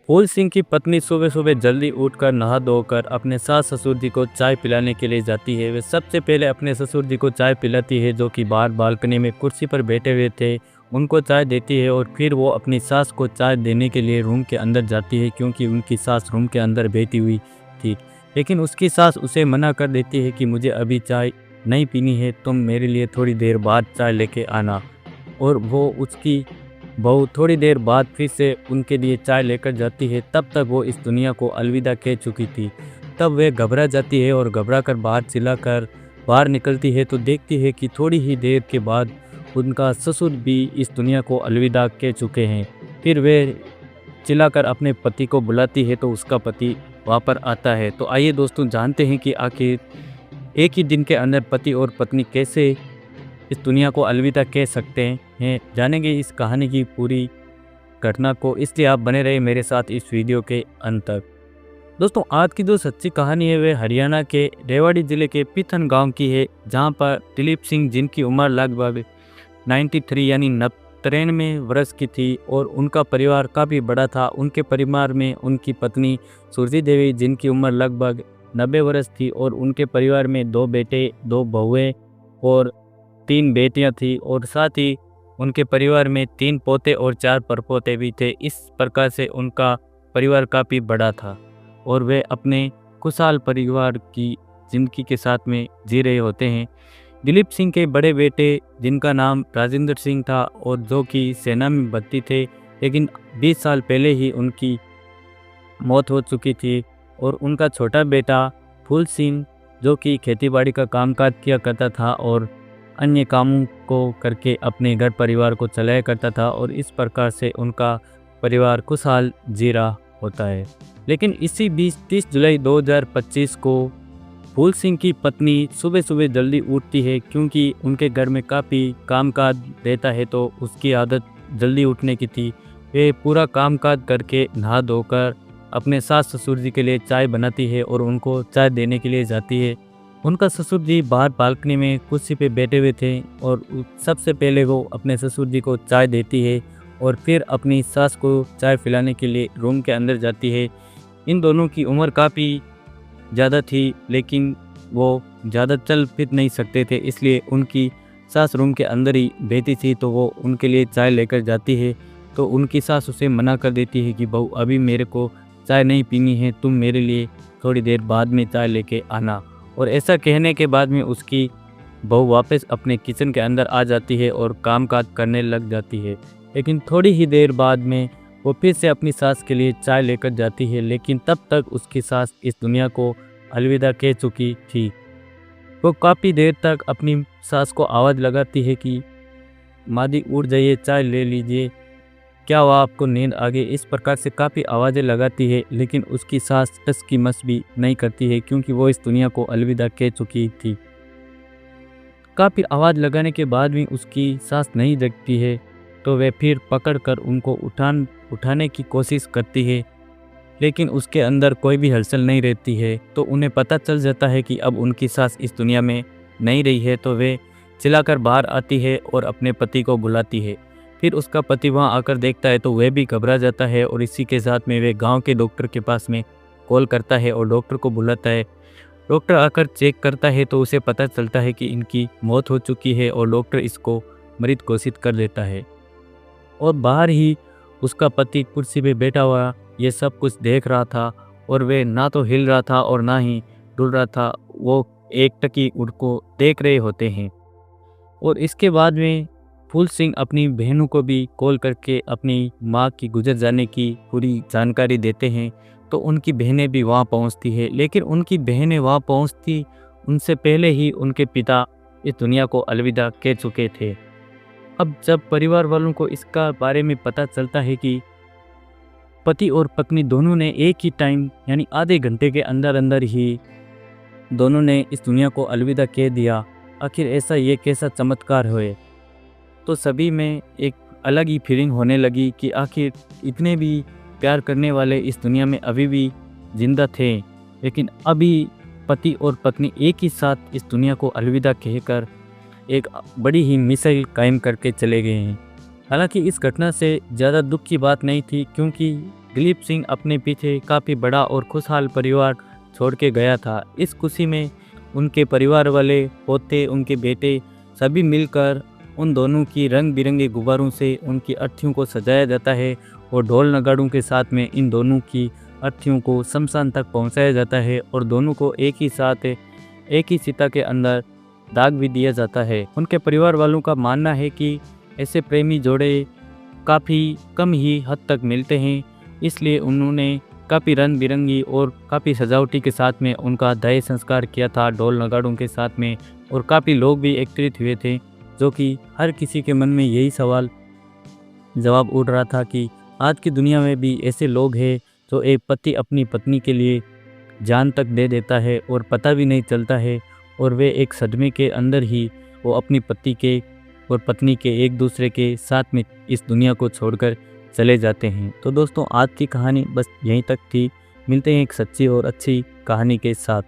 फूल सिंह की पत्नी सुबह सुबह जल्दी उठकर नहा धोकर अपने सास ससुर जी को चाय पिलाने के लिए जाती है। वे सबसे पहले अपने ससुर जी को चाय पिलाती है, जो कि बाहर बालकनी में कुर्सी पर बैठे हुए थे। उनको चाय देती है और फिर वो अपनी सास को चाय देने के लिए रूम के अंदर जाती है, क्योंकि उनकी सास रूम के अंदर बैठी हुई थी। लेकिन उसकी सास उसे मना कर देती है कि मुझे अभी चाय नहीं पीनी है, तुम मेरे लिए थोड़ी देर बाद चाय लेके आना। और वो उसकी बहू थोड़ी देर बाद फिर से उनके लिए चाय लेकर जाती है। तब तक वो इस दुनिया को अलविदा कह चुकी थी। तब वे घबरा जाती है और घबरा कर बाहर चिल्लाकर बाहर निकलती है तो देखती है कि थोड़ी ही देर के बाद उनका ससुर भी इस दुनिया को अलविदा कह चुके हैं। फिर वे चिल्लाकर अपने पति को बुलाती है तो उसका पति वहाँ पर आता है। तो आइए दोस्तों जानते हैं कि आखिर एक ही दिन के अंदर पति और पत्नी कैसे इस दुनिया को अलविदा कह सकते हैं। जानेंगे इस कहानी की पूरी घटना को, इसलिए आप बने रहे मेरे साथ इस वीडियो के अंत तक। दोस्तों आज की जो सच्ची कहानी है वह हरियाणा के रेवाड़ी ज़िले के पिथन गांव की है, जहां पर दिलीप सिंह, जिनकी उम्र लगभग 93 यानी 93 वर्ष की थी, और उनका परिवार काफ़ी बड़ा था। उनके परिवार में उनकी पत्नी सुरजी देवी, जिनकी उम्र लगभग 90 वर्ष थी, और उनके परिवार में 2 बेटे, 2 बहुएँ और 3 बेटियां थी, और साथ ही उनके परिवार में 3 पोते और 4 परपोते भी थे। इस प्रकार से उनका परिवार काफ़ी बड़ा था और वे अपने खुशहाल परिवार की ज़िंदगी के साथ में जी रहे होते हैं। दिलीप सिंह के बड़े बेटे, जिनका नाम राजेंद्र सिंह था और जो कि सेना में भर्ती थे, लेकिन 20 साल पहले ही उनकी मौत हो चुकी थी। और उनका छोटा बेटा फूल सिंह, जो कि खेतीबाड़ी का कामकाज किया करता था और अन्य कामों को करके अपने घर परिवार को चलाया करता था, और इस प्रकार से उनका परिवार खुशहाल जी रहा होता है। लेकिन इसी बीच 30 जुलाई 2025 को फूल सिंह की पत्नी सुबह सुबह जल्दी उठती है, क्योंकि उनके घर में काफ़ी कामकाज रहता है, तो उसकी आदत जल्दी उठने की थी। वे पूरा कामकाज करके नहा धोकर अपने सास ससुर जी के लिए चाय बनाती है और उनको चाय देने के लिए जाती है। उनका ससुर जी बाहर बालकनी में कुर्सी पे बैठे हुए थे, और सबसे पहले वो अपने ससुर जी को चाय देती है और फिर अपनी सास को चाय पिलाने के लिए रूम के अंदर जाती है। इन दोनों की उम्र काफ़ी ज़्यादा थी, लेकिन वो ज़्यादा चल फिर नहीं सकते थे, इसलिए उनकी सास रूम के अंदर ही बैठी थी। तो वो उनके लिए चाय लेकर जाती है, तो उनकी सास उसे मना कर देती है कि बहू अभी मेरे को चाय नहीं पीनी है, तुम मेरे लिए थोड़ी देर बाद में चाय लेके आना। और ऐसा कहने के बाद में उसकी बहू वापस अपने किचन के अंदर आ जाती है और कामकाज करने लग जाती है। लेकिन थोड़ी ही देर बाद में वो फिर से अपनी सास के लिए चाय लेकर जाती है, लेकिन तब तक उसकी सास इस दुनिया को अलविदा कह चुकी थी। वो काफ़ी देर तक अपनी सास को आवाज़ लगाती है कि मादी उठ जाइए, चाय ले लीजिए, क्या हुआ, आपको नींद आ गई। इस प्रकार से काफ़ी आवाज़ें लगाती है, लेकिन उसकी सास टस की मस भी नहीं करती है, क्योंकि वो इस दुनिया को अलविदा कह चुकी थी। काफ़ी आवाज़ लगाने के बाद भी उसकी सास नहीं जगती है, तो वह फिर पकड़कर उनको उठाने की कोशिश करती है, लेकिन उसके अंदर कोई भी हलचल नहीं रहती है। तो उन्हें पता चल जाता है कि अब उनकी सास इस दुनिया में नहीं रही है, तो वे चिल्लाकर बाहर आती है और अपने पति को बुलाती है। फिर उसका पति वहां आकर देखता है तो वह भी घबरा जाता है, और इसी के साथ में वे गांव के डॉक्टर के पास में कॉल करता है और डॉक्टर को बुलाता है। डॉक्टर आकर चेक करता है तो उसे पता चलता है कि इनकी मौत हो चुकी है, और डॉक्टर इसको मृत घोषित कर देता है। और बाहर ही उसका पति कुर्सी पे बैठा हुआ ये सब कुछ देख रहा था, और वे ना तो हिल रहा था और ना ही डुल रहा था। वो एकटकी उनको देख रहे होते हैं। और इसके बाद में फूल सिंह अपनी बहनों को भी कॉल करके अपनी माँ की गुजर जाने की पूरी जानकारी देते हैं। तो उनकी बहनें भी वहाँ पहुँचती है, लेकिन उनकी बहनें वहाँ पहुँचती उनसे पहले ही उनके पिता इस दुनिया को अलविदा कह चुके थे। अब जब परिवार वालों को इसका बारे में पता चलता है कि पति और पत्नी दोनों ने एक ही टाइम यानी आधे घंटे के अंदर अंदर ही दोनों ने इस दुनिया को अलविदा कह दिया, आखिर ऐसा ये कैसा चमत्कार हुए, तो सभी में एक अलग ही फीलिंग होने लगी कि आखिर इतने भी प्यार करने वाले इस दुनिया में अभी भी जिंदा थे, लेकिन अभी पति और पत्नी एक ही साथ इस दुनिया को अलविदा कहकर एक बड़ी ही मिसाइल कायम करके चले गए हैं। हालांकि इस घटना से ज़्यादा दुख की बात नहीं थी, क्योंकि दिलीप सिंह अपने पीछे काफ़ी बड़ा और खुशहाल परिवार छोड़ के गया था। इस खुशी में उनके परिवार वाले, पोते, उनके बेटे सभी मिलकर उन दोनों की रंग बिरंगे गुब्बारों से उनकी अर्थियों को सजाया जाता है और ढोल नगाड़ों के साथ में इन दोनों की अर्थियों को शमशान तक पहुंचाया जाता है और दोनों को एक ही साथ एक ही चिता के अंदर दाग भी दिया जाता है। उनके परिवार वालों का मानना है कि ऐसे प्रेमी जोड़े काफ़ी कम ही हद तक मिलते हैं, इसलिए उन्होंने काफ़ी रंग बिरंगी और काफ़ी सजावटी के साथ में उनका दाह संस्कार किया था ढोल नगाड़ों के साथ में। और काफ़ी लोग भी एकत्रित हुए थे, जो कि हर किसी के मन में यही सवाल जवाब उठ रहा था कि आज की दुनिया में भी ऐसे लोग हैं जो एक पति अपनी पत्नी के लिए जान तक दे देता है और पता भी नहीं चलता है, और वे एक सदमे के अंदर ही वो अपनी पति के और पत्नी के एक दूसरे के साथ में इस दुनिया को छोड़कर चले जाते हैं। तो दोस्तों, आज की कहानी बस यहीं तक थी। मिलते हैं एक सच्ची और अच्छी कहानी के साथ।